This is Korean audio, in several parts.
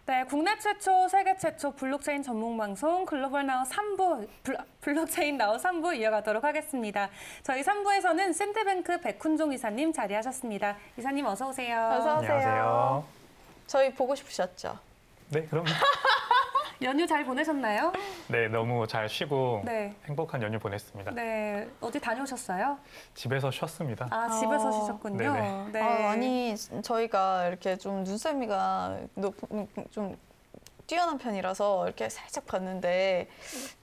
네, 국내 최초, 세계 최초 블록체인 전문 방송 글로벌 나우 3부, 블록체인 나우 3부 이어가도록 하겠습니다. 저희 3부에서는 샌드뱅크 백훈종 이사님 자리하셨습니다. 이사님 어서 오세요. 어서 오세요. 안녕하세요. 저희 보고 싶으셨죠? 네, 그럼. 연휴 잘 보내셨나요? 네, 너무 잘 쉬고 네. 행복한 연휴 보냈습니다. 네, 어디 다녀오셨어요? 집에서 쉬었습니다. 아, 집에서 쉬셨군요. 네네. 네. 아니 저희가 이렇게 좀 눈썰미가 좀 뛰어난 편이라서 이렇게 살짝 봤는데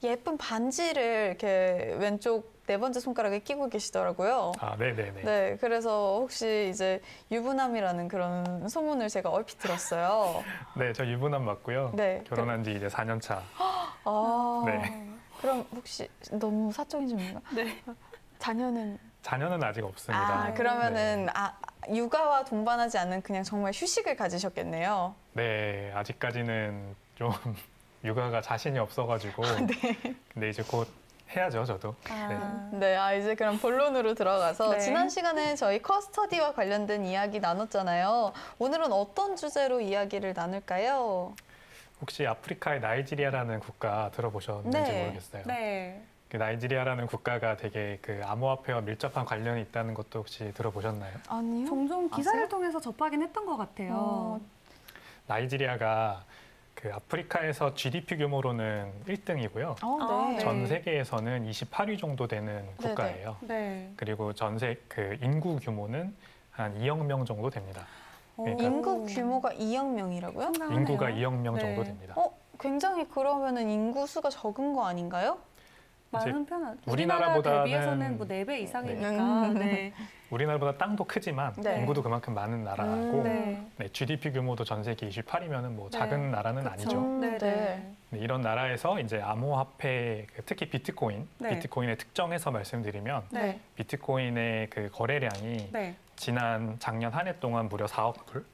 예쁜 반지를 이렇게 왼쪽 네 번째 손가락에 끼고 계시더라고요. 아, 네네네. 네, 그래서 혹시 이제 유부남이라는 그런 소문을 제가 얼핏 들었어요. 네, 저 유부남 맞고요. 네. 결혼한 지 이제 4년 차. 아, 네. 그럼 혹시 너무 사적인 질문인가? 네. 자녀는? 자녀는 아직 없습니다. 아, 그러면은 육아와 동반하지 않는 그냥 정말 휴식을 가지셨겠네요. 네, 아직까지는 좀 육아가 자신이 없어가지고. 네. 근데 이제 곧 해야죠, 저도. 아. 네, 이제 그럼 본론으로 들어가서 네. 지난 시간에 저희 커스터디와 관련된 이야기 나눴잖아요. 오늘은 어떤 주제로 이야기를 나눌까요? 혹시 아프리카의 나이지리아라는 국가 들어보셨는지 네. 모르겠어요. 네. 그 나이지리아라는 국가가 되게 그 암호화폐와 밀접한 관련이 있다는 것도 혹시 들어보셨나요? 아니요. 종종 기사를 아세요? 통해서 접하긴 했던 것 같아요. 나이지리아가 그 아프리카에서 GDP 규모로는 1등이고요. 네. 전 세계에서는 28위 정도 되는 국가예요. 네. 그리고 그 인구 규모는 한 2억 명 정도 됩니다. 그러니까 인구 규모가 2억 명이라고요? 상당하네요. 인구가 2억 명 네. 정도 됩니다. 굉장히 그러면은 인구 수가 적은 거 아닌가요? 많은 편 우리나라보다는 대비해서는 뭐 4배 이상이니까. 네. 우리나라보다 땅도 크지만 네. 인구도 그만큼 많은 나라고 네. 네, GDP 규모도 전 세계 28위면은 뭐 네. 작은 나라는 그쵸. 아니죠. 네. 네. 네, 이런 나라에서 이제 암호화폐, 특히 비트코인, 네. 비트코인의 특정해서 말씀드리면 네. 비트코인의 그 거래량이 네. 작년 한 해 동안 무려 4억 불,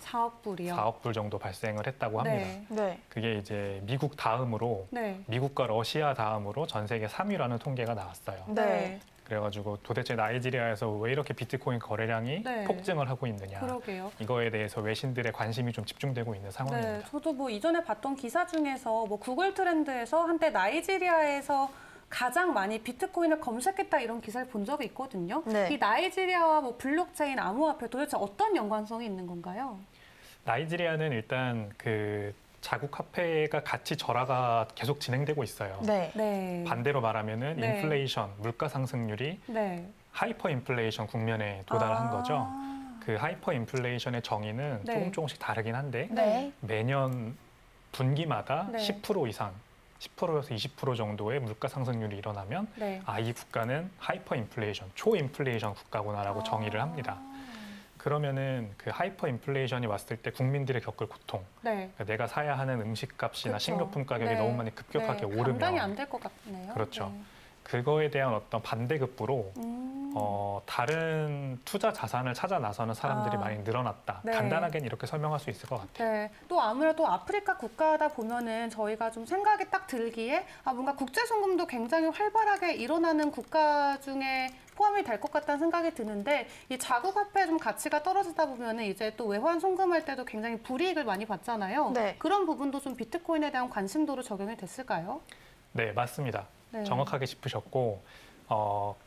4억 불이요. 4억 불 정도 발생을 했다고 합니다. 네. 네. 그게 이제 미국 다음으로 네. 미국과 러시아 다음으로 전 세계 3위라는 통계가 나왔어요. 네. 그래가지고 도대체 나이지리아에서 왜 이렇게 비트코인 거래량이 네. 폭증을 하고 있느냐. 그러게요. 이거에 대해서 외신들의 관심이 좀 집중되고 있는 네, 상황입니다. 저도 뭐 이전에 봤던 기사 중에서 뭐 구글 트렌드에서 한때 나이지리아에서 가장 많이 비트코인을 검색했다 이런 기사를 본 적이 있거든요. 네. 이 나이지리아와 뭐 블록체인, 암호화폐 도대체 어떤 연관성이 있는 건가요? 나이지리아는 일단 그 자국 화폐가 가치 절하가 계속 진행되고 있어요. 네. 네. 반대로 말하면은 네. 인플레이션, 물가 상승률이 네. 하이퍼 인플레이션 국면에 도달한 아. 거죠. 그 하이퍼 인플레이션의 정의는 네. 조금씩 다르긴 한데 네. 매년 분기마다 네. 10% 이상, 10%에서 20% 정도의 물가 상승률이 일어나면 네. 이 국가는 하이퍼 인플레이션, 초인플레이션 국가구나라고 정의를 합니다. 그러면은 그 하이퍼 인플레이션이 왔을 때 국민들이 겪을 고통, 네. 그러니까 내가 사야 하는 음식값이나 그쵸. 식료품 가격이 네. 너무 많이 급격하게 네. 오르면 감당이 안 될 것 같네요. 그렇죠. 네. 그거에 대한 어떤 반대급부로 다른 투자 자산을 찾아 나서는 사람들이 아. 많이 늘어났다. 네. 간단하게는 이렇게 설명할 수 있을 것 같아요. 네, 또 아무래도 아프리카 국가다 보면은 저희가 좀 생각이 딱 들기에 뭔가 국제 송금도 굉장히 활발하게 일어나는 국가 중에 포함이 될 것 같다는 생각이 드는데 이 자국 화폐 좀 가치가 떨어지다 보면은 이제 또 외환 송금할 때도 굉장히 불이익을 많이 받잖아요. 네. 그런 부분도 좀 비트코인에 대한 관심도로 적용이 됐을까요? 네, 맞습니다. 네. 정확하게 짚으셨고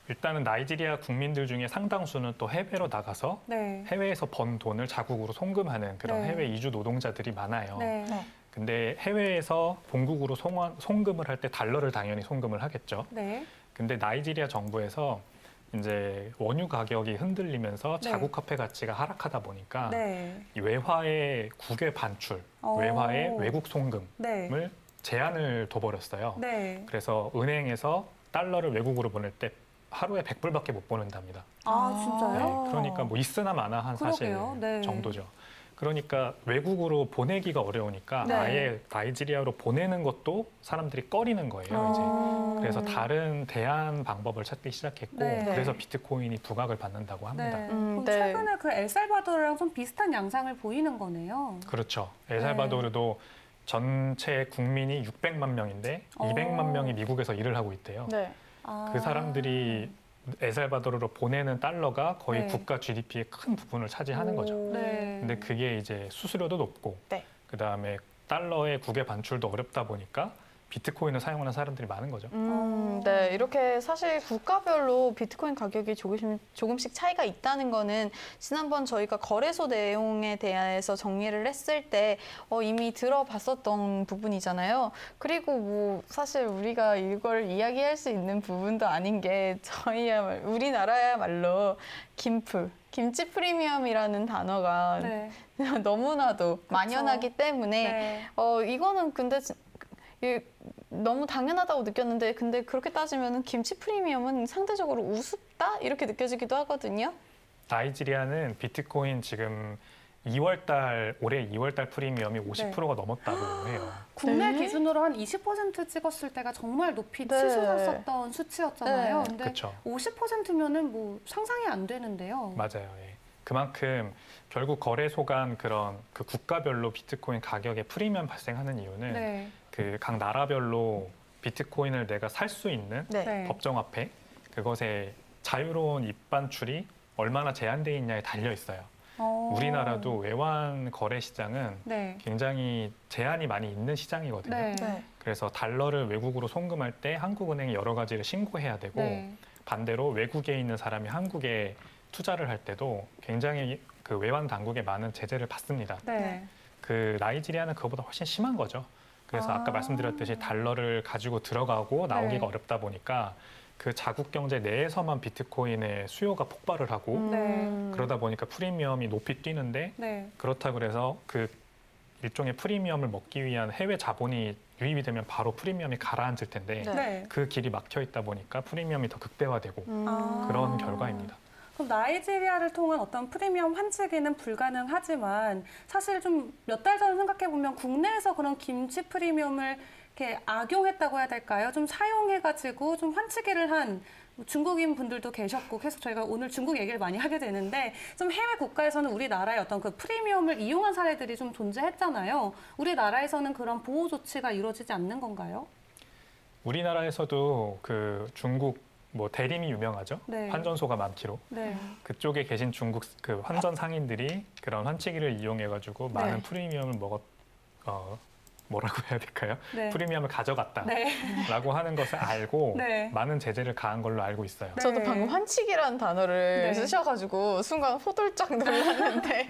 일단은 나이지리아 국민들 중에 상당수는 또 해외로 나가서 네. 해외에서 번 돈을 자국으로 송금하는 그런 네. 해외 이주 노동자들이 많아요. 네. 네. 근데 해외에서 본국으로 송금을 할 때 달러를 당연히 송금을 하겠죠. 네. 근데 나이지리아 정부에서 이제 원유 가격이 흔들리면서 네. 자국 화폐 가치가 하락하다 보니까 네. 이 외화의 국외 반출, 오. 외화의 외국 송금을 네. 제한을 둬버렸어요. 네. 그래서 은행에서 달러를 외국으로 보낼 때 하루에 100불밖에 못 보낸답니다. 진짜요? 그러니까 뭐 있으나 마나한 사실 그러게요. 네. 정도죠. 그러니까 외국으로 보내기가 어려우니까 네. 아예 나이지리아로 보내는 것도 사람들이 꺼리는 거예요. 이제. 그래서 다른 대안 방법을 찾기 시작했고 네. 그래서 비트코인이 부각을 받는다고 합니다. 네. 음, 그럼 네. 최근에 그 엘살바도르랑 좀 비슷한 양상을 보이는 거네요. 그렇죠. 네. 엘살바도르도 전체 국민이 600만 명인데 200만 명이 미국에서 일을 하고 있대요. 네. 그 사람들이 엘살바도르로 보내는 달러가 거의 네. 국가 GDP의 큰 부분을 차지하는 거죠. 네. 근데 그게 이제 수수료도 높고 네. 그다음에 달러의 국외 반출도 어렵다 보니까 비트코인을 사용하는 사람들이 많은 거죠. 네, 이렇게 사실 국가별로 비트코인 가격이 조금씩 차이가 있다는 거는 지난번 저희가 거래소 내용에 대해서 정리를 했을 때 이미 들어봤었던 부분이잖아요. 그리고 뭐 사실 우리가 이걸 이야기할 수 있는 부분도 아닌 게 우리나라야말로 김치 프리미엄이라는 단어가 네. 너무나도 만연하기 때문에 네. 이거는 근데 너무 당연하다고 느꼈는데 근데 그렇게 따지면 김치 프리미엄은 상대적으로 우습다? 이렇게 느껴지기도 하거든요. 나이지리아는 비트코인 지금 올해 2월달 프리미엄이 50%가 넘었다고 해요. 국내 네. 기준으로 한 20% 찍었을 때가 정말 높이 네. 치솟았었던 수치였잖아요. 네. 근데 그렇죠. 50%면은 뭐 상상이 안 되는데요. 맞아요. 예. 그만큼 결국 거래소 간 그런 그 국가별로 비트코인 가격에 프리미엄 발생하는 이유는 네. 그 각 나라별로 비트코인을 내가 살 수 있는 네. 네. 법정화폐 그것의 자유로운 입반출이 얼마나 제한되어 있냐에 달려 있어요. 우리나라도 외환 거래 시장은 네. 굉장히 제한이 많이 있는 시장이거든요. 네. 네. 그래서 달러를 외국으로 송금할 때 한국은행이 여러 가지를 신고해야 되고 네. 반대로 외국에 있는 사람이 한국에 투자를 할 때도 굉장히 그 외환 당국에 많은 제재를 받습니다. 네. 그 나이지리아는 그것보다 훨씬 심한 거죠. 그래서 아까 아. 말씀드렸듯이 달러를 가지고 들어가고 나오기가 네. 어렵다 보니까 그 자국 경제 내에서만 비트코인의 수요가 폭발을 하고 네. 그러다 보니까 프리미엄이 높이 뛰는데 네. 그렇다 그래서 그 일종의 프리미엄을 먹기 위한 해외 자본이 유입이 되면 바로 프리미엄이 가라앉을 텐데 네. 네. 그 길이 막혀 있다 보니까 프리미엄이 더 극대화되고 아. 그런 결과입니다. 그럼 나이지리아를 통한 어떤 프리미엄 환치기는 불가능하지만 사실 좀 몇 달 전 생각해 보면 국내에서 그런 김치 프리미엄을 이렇게 악용했다고 해야 될까요? 좀 사용해가지고 좀 환치기를 한 중국인 분들도 계셨고 계속 저희가 오늘 중국 얘기를 많이 하게 되는데 좀 해외 국가에서는 우리나라의 어떤 그 프리미엄을 이용한 사례들이 좀 존재했잖아요. 우리나라에서는 그런 보호 조치가 이루어지지 않는 건가요? 우리나라에서도 그 중국 뭐 대림이 유명하죠. 네. 환전소가 많기로. 네. 그쪽에 계신 중국 그 환전 상인들이 그런 환치기를 이용해가지고 많은 네. 프리미엄을 뭐라고 해야 될까요? 네. 프리미엄을 가져갔다라고 네. 하는 것을 알고 네. 많은 제재를 가한 걸로 알고 있어요. 네. 저도 방금 환치기라는 단어를 네. 쓰셔가지고 순간 호들짝 놀랐는데.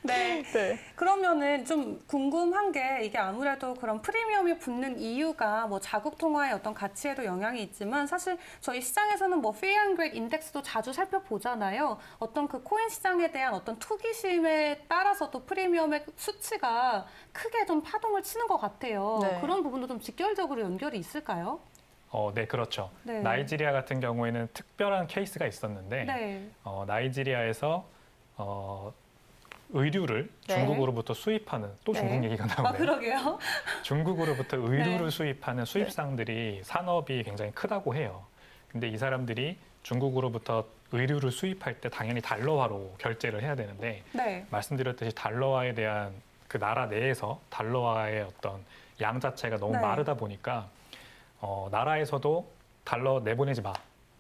네. 네. 그러면은 좀 궁금한 게 이게 아무래도 그런 프리미엄이 붙는 이유가 뭐 자국 통화의 어떤 가치에도 영향이 있지만 사실 저희 시장에서는 뭐 Fear and Greed 인덱스도 자주 살펴보잖아요. 어떤 그 코인 시장에 대한 어떤 투기심에 따라서도 프리미엄의 수치가 크게 좀 파동을 치는 것 같아요. 네. 그런 부분도 좀 직결적으로 연결이 있을까요? 네, 그렇죠. 네. 나이지리아 같은 경우에는 특별한 케이스가 있었는데 네. 나이지리아에서 의류를 네. 중국으로부터 수입하는 또 네. 중국 얘기가 아, 나오네요. 그러게요. 중국으로부터 의류를 네. 수입하는 수입상들이 산업이 굉장히 크다고 해요. 근데 이 사람들이 중국으로부터 의류를 수입할 때 당연히 달러화로 결제를 해야 되는데 네. 말씀드렸듯이 달러화에 대한 그 나라 내에서 달러화의 어떤 양 자체가 너무 네. 마르다 보니까 나라에서도 달러 내보내지 마.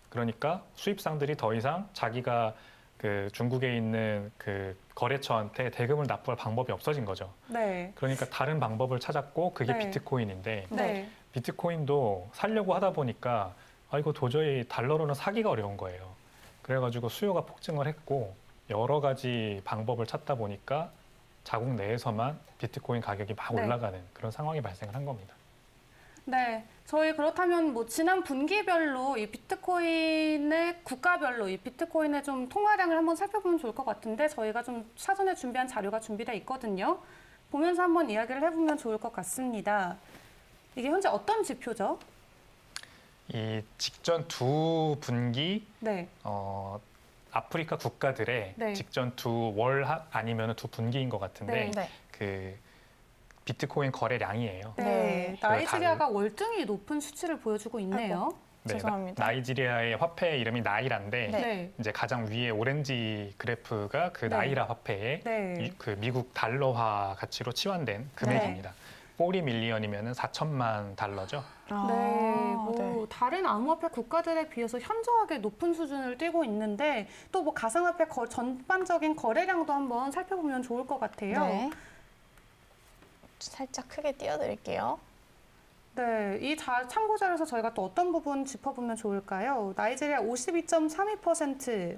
그러니까 수입상들이 더 이상 자기가 그 중국에 있는 그 거래처한테 대금을 납부할 방법이 없어진 거죠. 네. 그러니까 다른 방법을 찾았고 그게 네. 비트코인인데 네. 비트코인도 살려고 하다 보니까 이거 도저히 달러로는 사기가 어려운 거예요. 그래가지고 수요가 폭증을 했고 여러 가지 방법을 찾다 보니까 자국 내에서만 비트코인 가격이 막 네. 올라가는 그런 상황이 발생을 한 겁니다. 네, 저희 그렇다면 뭐 지난 분기별로 이 비트코인의 국가별로 이 비트코인의 좀 통화량을 한번 살펴보면 좋을 것 같은데 저희가 좀 사전에 준비한 자료가 준비되어 있거든요. 보면서 한번 이야기를 해보면 좋을 것 같습니다. 이게 현재 어떤 지표죠? 이 직전 두 분기 네, 아프리카 국가들의 네. 직전 두 월 아니면 두 분기인 것 같은데 네. 그 비트코인 거래량이에요. 네, 네. 나이지리아가 월등히 높은 수치를 보여주고 있네요. 네, 죄송합니다. 나이지리아의 화폐 이름이 나이라인데 네. 네, 이제 가장 위에 오렌지 그래프가 그 네. 나이라 화폐의 네, 그 미국 달러화 가치로 치환된 금액입니다. 40 밀리언이면 4천만 달러죠. 아, 네, 뭐 네. 다른 암호화폐 국가들에 비해서 현저하게 높은 수준을 띄고 있는데 또 뭐 가상화폐 전반적인 거래량도 한번 살펴보면 좋을 것 같아요. 네. 살짝 크게 띄워드릴게요. 네, 이 참고 자료에서 저희가 또 어떤 부분 짚어보면 좋을까요? 나이지리아 52.32%.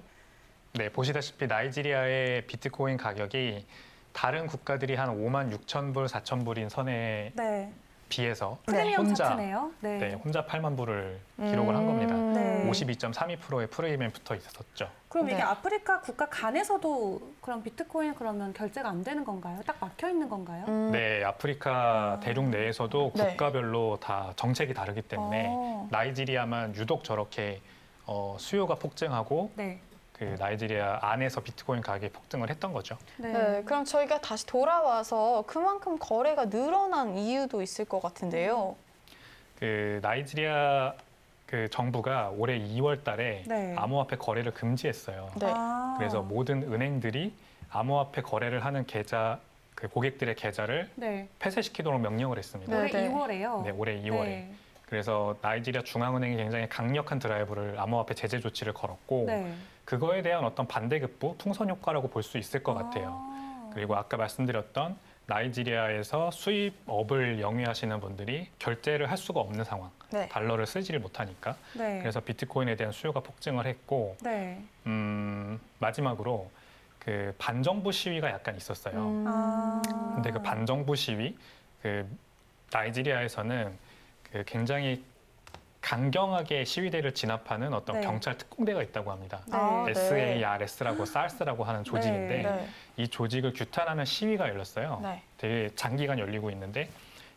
네, 보시다시피 나이지리아의 비트코인 가격이 다른 국가들이 한 5만 6천 불, 4천 불인 선에 네, 비해서 프리미엄 혼자 차트네요. 네. 네, 혼자 8만 불을 기록을 한 겁니다. 네. 52.32%의 프리미엄 붙어 있었죠. 그럼 이게 네. 아프리카 국가 간에서도 그럼 비트코인 그러면 결제가 안 되는 건가요? 딱 막혀 있는 건가요? 네, 아프리카 대륙 내에서도 네. 국가별로 다 정책이 다르기 때문에 나이지리아만 유독 저렇게 수요가 폭증하고 네. 그 나이지리아 안에서 비트코인 가격이 폭등을 했던 거죠. 네. 네, 그럼 저희가 다시 돌아와서 그만큼 거래가 늘어난 이유도 있을 것 같은데요. 그 나이지리아 그 정부가 올해 2월 달에 네. 암호화폐 거래를 금지했어요. 네. 아. 그래서 모든 은행들이 암호화폐 거래를 하는 계좌, 그 고객들의 계좌를 네. 폐쇄시키도록 명령을 했습니다. 올해 네. 2월에요. 네, 올해 2월에. 네. 그래서 나이지리아 중앙은행이 굉장히 강력한 드라이브를 암호화폐 제재 조치를 걸었고 네. 그거에 대한 어떤 반대급부, 풍선 효과라고 볼 수 있을 것 같아요. 아. 그리고 아까 말씀드렸던 나이지리아에서 수입업을 영위하시는 분들이 결제를 할 수가 없는 상황, 네. 달러를 쓰지를 못하니까. 네. 그래서 비트코인에 대한 수요가 폭증을 했고 네. 마지막으로 그 반정부 시위가 약간 있었어요. 아. 근데 그 반정부 시위, 그 나이지리아에서는 그 굉장히 강경하게 시위대를 진압하는 어떤 네. 경찰 특공대가 있다고 합니다. 네. 아, 네. SARS라고 SARS라고 하는 조직인데 네. 이 조직을 규탄하는 시위가 열렸어요. 네. 되게 장기간 열리고 있는데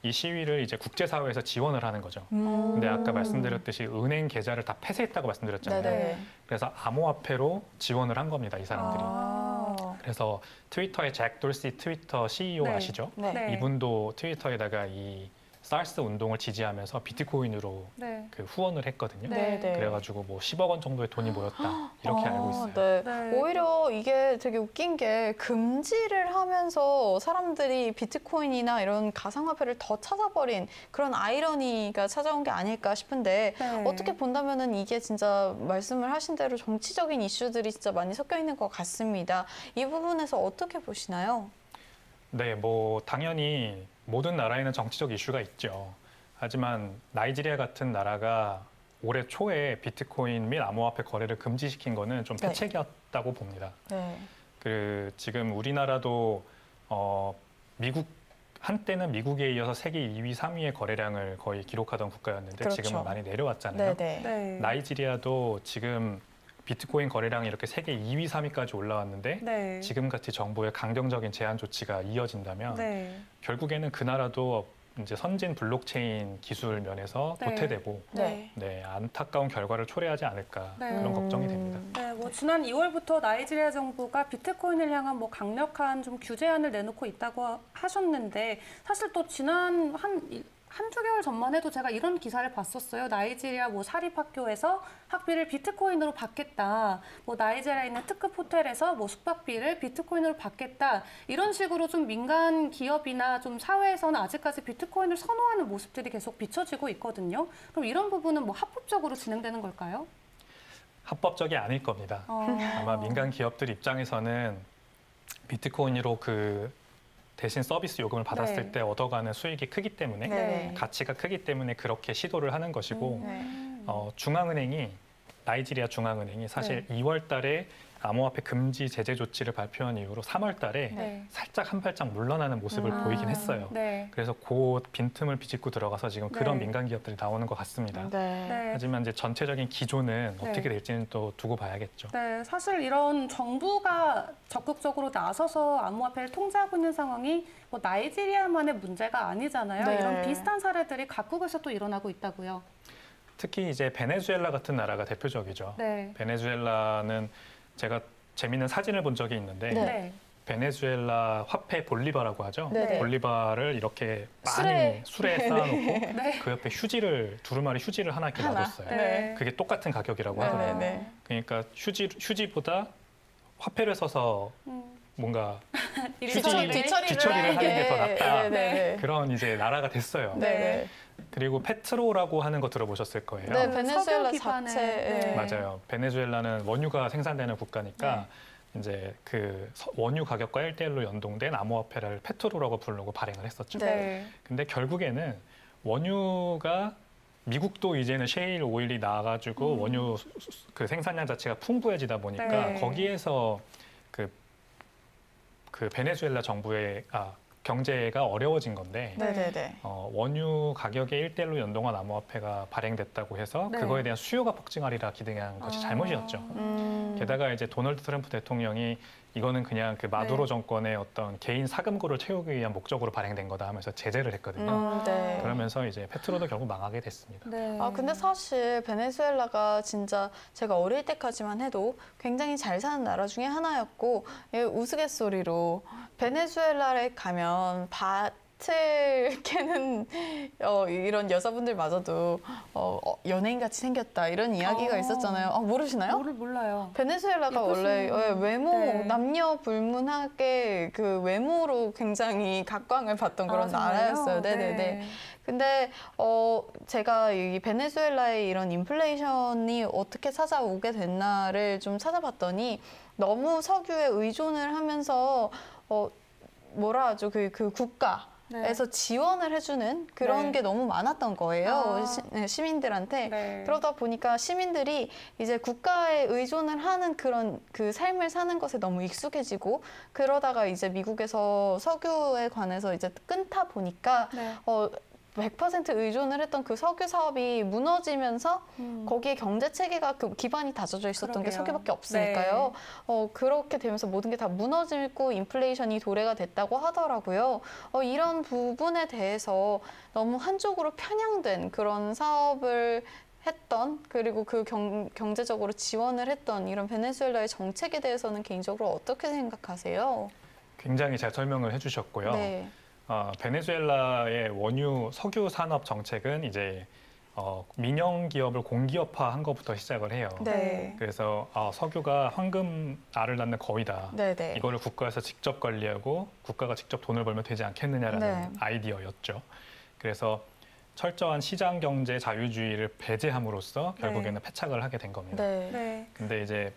이 시위를 이제 국제사회에서 지원을 하는 거죠. 음. 근데 아까 말씀드렸듯이 은행 계좌를 다 폐쇄했다고 말씀드렸잖아요. 네네. 그래서 암호화폐로 지원을 한 겁니다, 이 사람들이. 아. 그래서 트위터의 잭 돌시 트위터 CEO 네. 아시죠? 네. 네. 이분도 트위터에다가 이 사르스 운동을 지지하면서 비트코인으로 네. 그 후원을 했거든요. 네. 네. 그래가지고 뭐 10억 원 정도의 돈이 모였다 이렇게 알고 있어요. 네. 네. 오히려 이게 되게 웃긴 게 금지를 하면서 사람들이 비트코인이나 이런 가상화폐를 더 찾아버린 그런 아이러니가 찾아온 게 아닐까 싶은데 네. 어떻게 본다면은 이게 진짜 말씀을 하신 대로 정치적인 이슈들이 진짜 많이 섞여 있는 것 같습니다. 이 부분에서 어떻게 보시나요? 네, 뭐 당연히 모든 나라에는 정치적 이슈가 있죠. 하지만 나이지리아 같은 나라가 올해 초에 비트코인 및 암호화폐 거래를 금지시킨 거는 좀 네. 패착이었다고 봅니다. 네. 그 지금 우리나라도 미국 한때는 미국에 이어서 세계 2위, 3위의 거래량을 거의 기록하던 국가였는데 그렇죠. 지금은 많이 내려왔잖아요. 네네. 네. 나이지리아도 지금 비트코인 거래량이 이렇게 세계 2위, 3위까지 올라왔는데 네. 지금같이 정부의 강경적인 제한 조치가 이어진다면 네. 결국에는 그 나라도 이제 선진 블록체인 기술 면에서 네. 도태되고 네. 네, 안타까운 결과를 초래하지 않을까 네. 그런 걱정이 됩니다. 네, 뭐 지난 2월부터 나이지리아 정부가 비트코인을 향한 뭐 강력한 좀 규제안을 내놓고 있다고 하셨는데 사실 또 지난 한두 개월 전만 해도 제가 이런 기사를 봤었어요. 나이지리아 뭐 사립학교에서 학비를 비트코인으로 받겠다. 뭐 나이지리아에 있는 특급 호텔에서 뭐 숙박비를 비트코인으로 받겠다. 이런 식으로 좀 민간 기업이나 좀 사회에서는 아직까지 비트코인을 선호하는 모습들이 계속 비춰지고 있거든요. 그럼 이런 부분은 뭐 합법적으로 진행되는 걸까요? 합법적이 아닐 겁니다. 아마 민간 기업들 입장에서는 비트코인으로 그 대신 서비스 요금을 받았을 네. 때 얻어가는 수익이 크기 때문에 네. 가치가 크기 때문에 그렇게 시도를 하는 것이고 네. 중앙은행이 나이지리아 중앙은행이 사실 2월 달에 암호화폐 금지 제재 조치를 발표한 이후로 3월 달에 네. 살짝 한 발짝 물러나는 모습을 보이긴 했어요. 네. 그래서 그 빈틈을 비집고 들어가서 지금 그런 네. 민간 기업들이 나오는 것 같습니다. 네. 네. 하지만 이제 전체적인 기조는 네. 어떻게 될지는 또 두고 봐야겠죠. 네, 사실 이런 정부가 적극적으로 나서서 암호화폐를 통제하고 있는 상황이 뭐 나이지리아만의 문제가 아니잖아요. 네. 이런 비슷한 사례들이 각국에서 또 일어나고 있다고요. 특히 이제 베네수엘라 같은 나라가 대표적이죠. 네. 베네수엘라는 제가 재미있는 사진을 본 적이 있는데 네. 네. 베네수엘라 화폐 볼리바라고 하죠. 네네. 볼리바를 이렇게 많이 술에 쌓아놓고 네. 그 옆에 두루마리 휴지를 하나 이렇게 놔뒀어요. 네. 그게 똑같은 가격이라고 네. 하더라고요. 네. 그러니까 휴지보다 화폐를 써서 뭔가 일처리를. 뒤처리를 하는 게 더 낫다. 네. 네. 그런 이제 나라가 됐어요. 네. 그리고 페트로라고 하는 거 들어보셨을 거예요. 네. 베네수엘라 석유 기반의, 자체. 네. 맞아요. 베네수엘라는 원유가 생산되는 국가니까 이제 그 원유 가격과 1대1로 연동된 암호화폐를 페트로라고 부르고 발행을 했었죠. 네. 근데 결국에는 원유가 미국도 이제는 셰일 오일이 나와가지고 원유 그 생산량 자체가 풍부해지다 보니까 네. 거기에서 그 베네수엘라 정부의 경제가 어려워진 건데 네네네. 원유 가격에 1대1로 연동한 암호화폐가 발행됐다고 해서 네. 그거에 대한 수요가 폭증하리라 기대한 것이 잘못이었죠. 게다가 이제 도널드 트럼프 대통령이 이거는 그냥 그 마두로 네. 정권의 어떤 개인 사금고를 채우기 위한 목적으로 발행된 거다 하면서 제재를 했거든요. 네. 그러면서 이제 페트로도 결국 망하게 됐습니다. 네. 근데 사실 베네수엘라가 진짜 제가 어릴 때까지만 해도 굉장히 잘 사는 나라 중에 하나였고 우스갯소리로 베네수엘라에 가면 밭을 캐는 이런 여자분들마저도 연예인 같이 생겼다 이런 이야기가 있었잖아요. 모르시나요? 몰라요. 베네수엘라가 원래 외모 네. 남녀 불문하게 그 외모로 굉장히 각광을 받던 그런 정말요? 나라였어요. 네네네. 네. 근데 제가 이 베네수엘라의 이런 인플레이션이 어떻게 찾아오게 됐나를 좀 찾아봤더니 너무 석유에 의존을 하면서 뭐라 하죠? 그 국가 에서 지원을 해주는 그런 네. 게 너무 많았던 거예요. 아. 시민들한테. 네. 그러다 보니까 시민들이 이제 국가에 의존을 하는 그런 그 삶을 사는 것에 너무 익숙해지고 그러다가 이제 미국에서 석유에 관해서 이제 끊다 보니까 네. 100% 의존을 했던 그 석유 사업이 무너지면서 거기에 경제 체계가 그 기반이 다져져 있었던 게 그러게요. 석유밖에 없으니까요. 네. 그렇게 되면서 모든 게 다 무너지고 인플레이션이 도래가 됐다고 하더라고요. 이런 부분에 대해서 너무 한쪽으로 편향된 그런 사업을 했던 그리고 그 경제적으로 지원을 했던 이런 베네수엘라의 정책에 대해서는 개인적으로 어떻게 생각하세요? 굉장히 잘 설명을 해주셨고요. 네. 베네수엘라의 원유 석유 산업 정책은 이제 민영 기업을 공기업화한 것부터 시작을 해요. 네. 그래서 석유가 황금 알을 낳는 거위다. 네네. 이거를 국가에서 직접 관리하고 국가가 직접 돈을 벌면 되지 않겠느냐라는 네. 아이디어였죠. 그래서 철저한 시장 경제 자유주의를 배제함으로써 결국에는 패착을 하게 된 겁니다. 네. 네. 근데 이제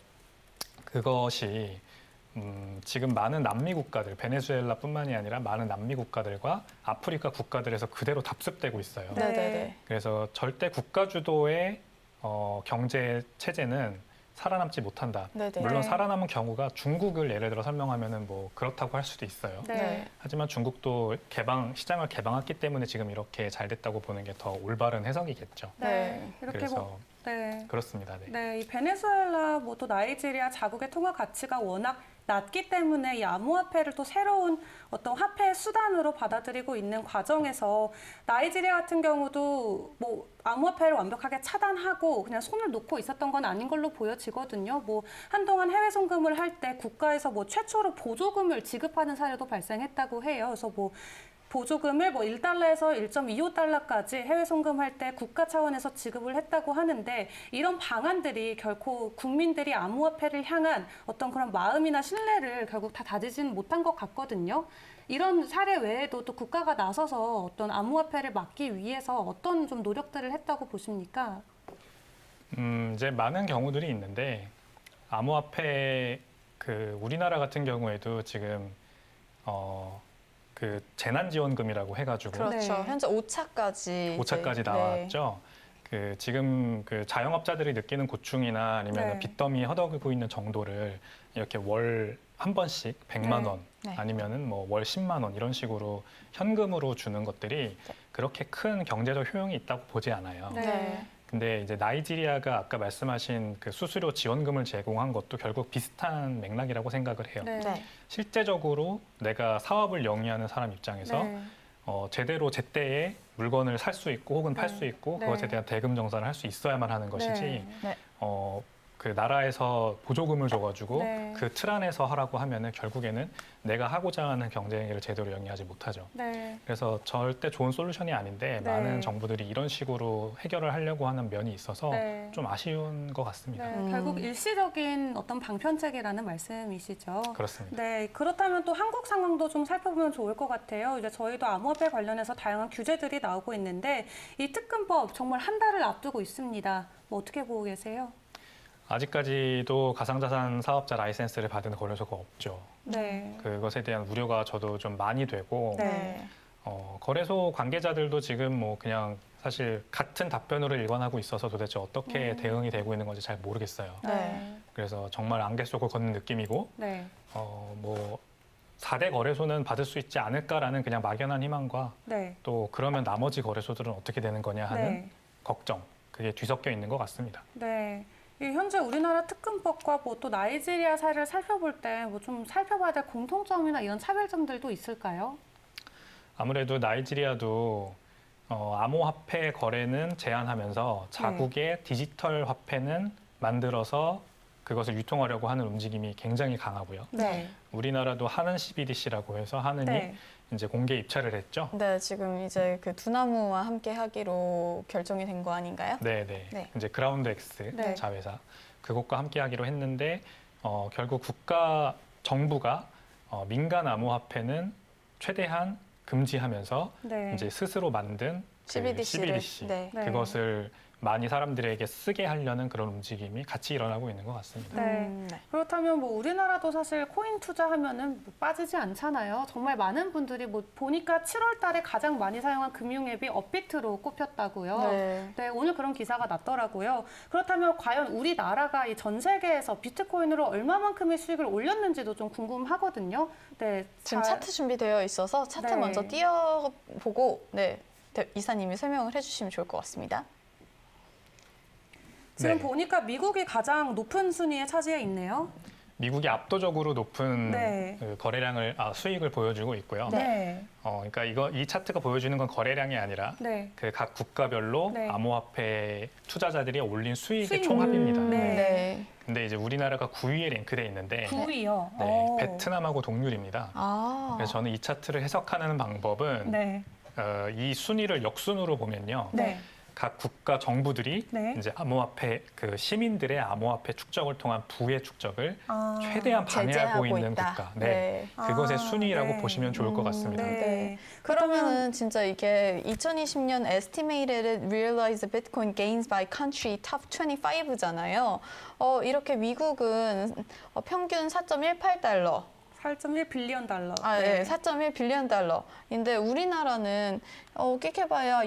그것이 지금 많은 남미 국가들, 베네수엘라뿐만이 아니라 많은 남미 국가들과 아프리카 국가들에서 그대로 답습되고 있어요. 네. 네네네. 그래서 절대 국가 주도의 경제 체제는 살아남지 못한다. 네네. 물론 네. 살아남은 경우가 중국을 예를 들어 설명하면은 뭐 그렇다고 할 수도 있어요. 네. 하지만 중국도 시장을 개방했기 때문에 지금 이렇게 잘 됐다고 보는 게 더 올바른 해석이겠죠. 네. 이렇게 그래서 네. 그렇습니다. 네. 네, 이 베네수엘라, 또 나이지리아 자국의 통화 가치가 워낙 낮기 때문에 이 암호화폐를 또 새로운 어떤 화폐 수단으로 받아들이고 있는 과정에서 나이지리아 같은 경우도 암호화폐를 완벽하게 차단하고 그냥 손을 놓고 있었던 건 아닌 걸로 보여지거든요. 한동안 해외 송금을 할 때 국가에서 최초로 보조금을 지급하는 사례도 발생했다고 해요. 그래서 보조금을 1달러에서 1.25달러까지 해외 송금할 때 국가 차원에서 지급을 했다고 하는데 이런 방안들이 결코 국민들이 암호화폐를 향한 어떤 그런 마음이나 신뢰를 결국 다 다지지는 못한 것 같거든요. 이런 사례 외에도 또 국가가 나서서 어떤 암호화폐를 막기 위해서 어떤 좀 노력들을 했다고 보십니까? 이제 많은 경우들이 있는데 암호화폐 우리나라 같은 경우에도 지금 그 재난지원금이라고 해가지고 그렇죠. 네. 현재 5차까지 나왔죠. 지금 자영업자들이 느끼는 고충이나 아니면 네. 빚더미에 허덕이고 있는 정도를 이렇게 월 한 번씩 100만 원 네. 아니면은 월 10만 원 이런 식으로 현금으로 주는 것들이 그렇게 큰 경제적 효용이 있다고 보지 않아요. 네. 근데 이제 나이지리아가 아까 말씀하신 그 수수료 지원금을 제공한 것도 결국 비슷한 맥락이라고 생각을 해요. 네. 네. 실제적으로 내가 사업을 영위하는 사람 입장에서 네. 제대로 제때에 물건을 살 수 있고 혹은 팔 수 있고 네. 그것에 대한 대금 정산을 할 수 있어야만 하는 것이지 네. 그 나라에서 보조금을 줘가지고 네. 그 틀 안에서 하라고 하면은 결국에는 내가 하고자 하는 경쟁을 제대로 영위하지 못하죠. 네. 그래서 절대 좋은 솔루션이 아닌데 네. 많은 정부들이 이런 식으로 해결을 하려고 하는 면이 있어서 네. 좀 아쉬운 것 같습니다. 네, 결국 일시적인 어떤 방편책이라는 말씀이시죠. 그렇습니다. 네, 그렇다면 또 한국 상황도 좀 살펴보면 좋을 것 같아요. 이제 저희도 암호화폐 관련해서 다양한 규제들이 나오고 있는데 이 특근법 정말 한 달을 앞두고 있습니다. 어떻게 보고 계세요? 아직까지도 가상자산 사업자 라이센스를 받은 거래소가 없죠. 네. 그것에 대한 우려가 저도 좀 많이 되고 네. 거래소 관계자들도 지금 뭐 그냥 사실 같은 답변으로 일관하고 있어서 도대체 어떻게 대응이 되고 있는 건지 잘 모르겠어요. 네. 그래서 정말 안개 속을 걷는 느낌이고 네. 뭐 4대 거래소는 받을 수 있지 않을까라는 그냥 막연한 희망과 네. 또 그러면 나머지 거래소들은 어떻게 되는 거냐 하는 네. 걱정, 그게 뒤섞여 있는 것 같습니다. 네. 이 현재 우리나라 특근법과 뭐 또 나이지리아 사례를 살펴볼 때 뭐 좀 살펴봐야 될 공통점이나 이런 차별점들도 있을까요? 아무래도 나이지리아도 암호화폐 거래는 제한하면서 자국의 디지털 화폐는 만들어서 그것을 유통하려고 하는 움직임이 굉장히 강하고요. 네. 우리나라도 하는 CBDC라고 해서 하는이 네. 이제 공개 입찰을 했죠. 네, 지금 이제 그 두나무와 함께 하기로 결정이 된 거 아닌가요? 네네. 네. 이제 그라운드 X 네. 자회사 그것과 함께 하기로 했는데 결국 국가 정부가 민간 암호화폐는 최대한 금지하면서 네. 이제 스스로 만든 그 CBDC를. CBDC 네. 네. 그것을 많이 사람들에게 쓰게 하려는 그런 움직임이 같이 일어나고 있는 것 같습니다. 네. 네. 그렇다면 뭐 우리나라도 사실 코인 투자하면은 뭐 빠지지 않잖아요. 정말 많은 분들이 뭐 보니까 7월 달에 가장 많이 사용한 금융 앱이 업비트로 꼽혔다고요. 네. 네, 오늘 그런 기사가 났더라고요. 그렇다면 과연 우리나라가 이 전 세계에서 비트코인으로 얼마만큼의 수익을 올렸는지도 좀 궁금하거든요. 네, 지금 차트 준비되어 있어서 차트 네. 먼저 띄워보고 네, 이사님이 설명을 해주시면 좋을 것 같습니다. 지금 네. 보니까 미국이 가장 높은 순위에 차지해 있네요. 미국이 압도적으로 높은 네. 그 거래량을 수익을 보여주고 있고요. 네. 그러니까 이 차트가 보여주는 건 거래량이 아니라 네. 그 각 국가별로 네. 암호화폐 투자자들이 올린 수익의 수익. 총합입니다. 네. 네. 근데 이제 우리나라가 9위에 랭크돼 있는데 9위요. 네, 베트남하고 동률입니다. 아. 그래서 저는 이 차트를 해석하는 방법은 네. 이 순위를 역순으로 보면요. 네. 각 국가 정부들이 네. 이제 암호화폐 그 시민들의 암호화폐 축적을 통한 부의 축적을 아. 최대한 방해하고 제재하고 있는 있다. 국가. 네. 그것의 아, 순위라고 네. 보시면 좋을 것 같습니다. 네. 네. 그러면은 진짜 이게 2020년 Estimated Realized Bitcoin Gains by Country Top 25잖아요. 이렇게 미국은 평균 4.18달러. 8.1 빌리언 달러. 네, 4.1 빌리언 달러인데 우리나라는 끽해봐야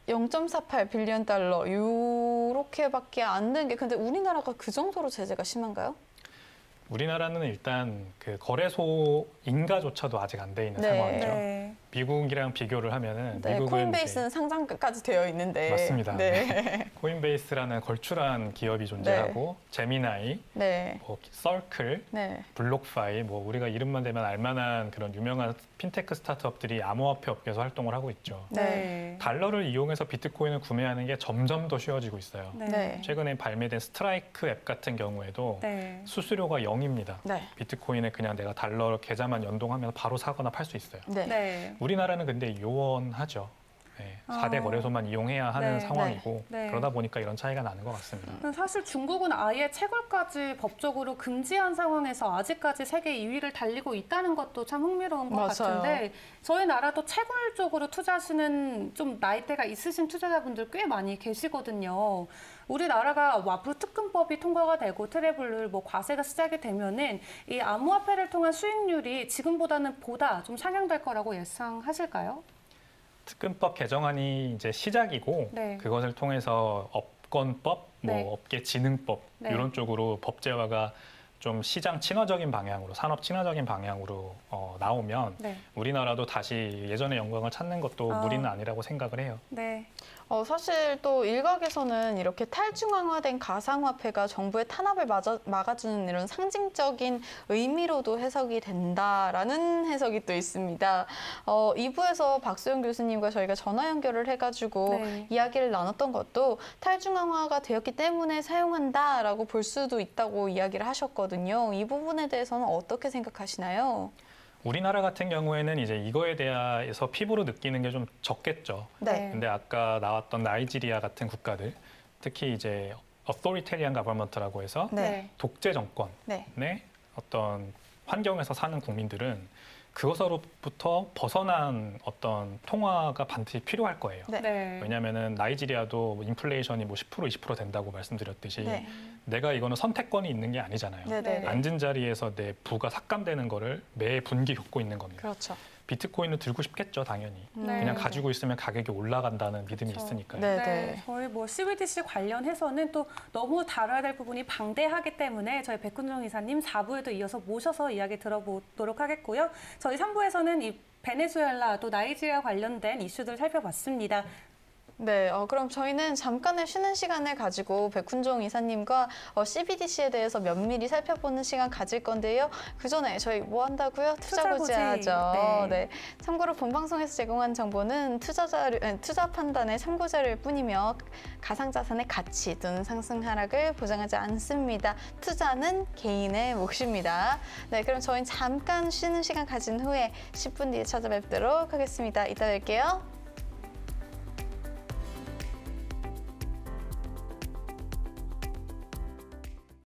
0.48 빌리언 달러 요렇게밖에 안 는 게 근데 우리나라가 그 정도로 제재가 심한가요? 우리나라는 일단 그 거래소 인가조차도 아직 안 돼 있는 네. 상황이죠. 네. 미국이랑 비교를 하면은 네, 미국은 코인베이스는 상장까지 되어 있는데 맞습니다. 네. 코인베이스라는 걸출한 기업이 존재하고 제미나이, 네. 뭐 서클, 네. 블록파이, 뭐 우리가 이름만 대면 알만한 그런 유명한 핀테크 스타트업들이 암호화폐 업계에서 활동을 하고 있죠. 네. 달러를 이용해서 비트코인을 구매하는 게 점점 더 쉬워지고 있어요. 네. 네. 최근에 발매된 스트라이크 앱 같은 경우에도 네. 수수료가 0입니다. 네. 비트코인에 그냥 내가 달러 계좌만 연동하면 바로 사거나 팔 수 있어요. 네. 네. 우리나라는 근데 요원하죠. 네, 4대 아. 거래소만 이용해야 하는 네, 상황이고 네. 그러다 보니까 이런 차이가 나는 것 같습니다. 사실 중국은 아예 채굴까지 법적으로 금지한 상황에서 아직까지 세계 2위를 달리고 있다는 것도 참 흥미로운 것 맞아요. 같은데 저희 나라도 채굴 쪽으로 투자하시는 좀 나이대가 있으신 투자자분들 꽤 많이 계시거든요. 우리나라가 앞으로 특근법이 통과가 되고 트래블을 뭐 과세가 시작이 되면은 이 암호화폐를 통한 수익률이 지금보다는 보다 좀 상향될 거라고 예상하실까요? 특근법 개정안이 이제 시작이고 네. 그것을 통해서 업권법, 네. 뭐 업계진흥법 네. 이런 쪽으로 법제화가 좀 시장 친화적인 방향으로, 산업 친화적인 방향으로 나오면 네. 우리나라도 다시 예전의 영광을 찾는 것도 아. 무리는 아니라고 생각을 해요. 네. 사실 또 일각에서는 이렇게 탈중앙화된 가상화폐가 정부의 탄압을 막아주는 이런 상징적인 의미로도 해석이 된다라는 해석이 또 있습니다. 2부에서 박수영 교수님과 저희가 전화 연결을 해가지고 네. 이야기를 나눴던 것도 탈중앙화가 되었기 때문에 사용한다라고 볼 수도 있다고 이야기를 하셨거든요. 이 부분에 대해서는 어떻게 생각하시나요? 우리나라 같은 경우에는 이제 이거에 대해서 피부로 느끼는 게 좀 적겠죠. 네. 근데 아까 나왔던 나이지리아 같은 국가들, 특히 이제 authoritarian government라고 해서 네. 독재 정권의 네. 어떤 환경에서 사는 국민들은 그것으로부터 벗어난 어떤 통화가 반드시 필요할 거예요. 네. 네. 왜냐하면은 나이지리아도20% 뭐 10%, 20% 된다고 말씀드렸듯이 네. 내가 이거는 선택권이 있는 게 아니잖아요. 네네. 네. 앉은 자리에서 내 부가 삭감되는 거를 매 분기 겪고 있는 겁니다. 그렇죠. 비트코인을 들고 싶겠죠, 당연히. 네. 그냥 가지고 있으면 가격이 올라간다는 믿음이 그렇죠. 있으니까요. 네. 네, 저희 뭐 CBDC 관련해서는 또 너무 다뤄야 될 부분이 방대하기 때문에 저희 백훈정 이사님 4부에도 이어서 모셔서 이야기 들어보도록 하겠고요. 저희 3부에서는 이 베네수엘라 또 나이지리아 관련된 이슈들 살펴봤습니다. 네, 그럼 저희는 잠깐의 쉬는 시간을 가지고 백훈종 이사님과 CBDC에 대해서 면밀히 살펴보는 시간 가질 건데요. 그 전에 저희 뭐 한다고요? 투자고지 하죠. 네. 네. 참고로 본방송에서 제공한 정보는 투자 판단의 참고 자료일 뿐이며 가상자산의 가치 또는 상승 하락을 보장하지 않습니다. 투자는 개인의 몫입니다. 네, 그럼 저희는 잠깐 쉬는 시간 가진 후에 10분 뒤에 찾아뵙도록 하겠습니다. 이따 뵐게요.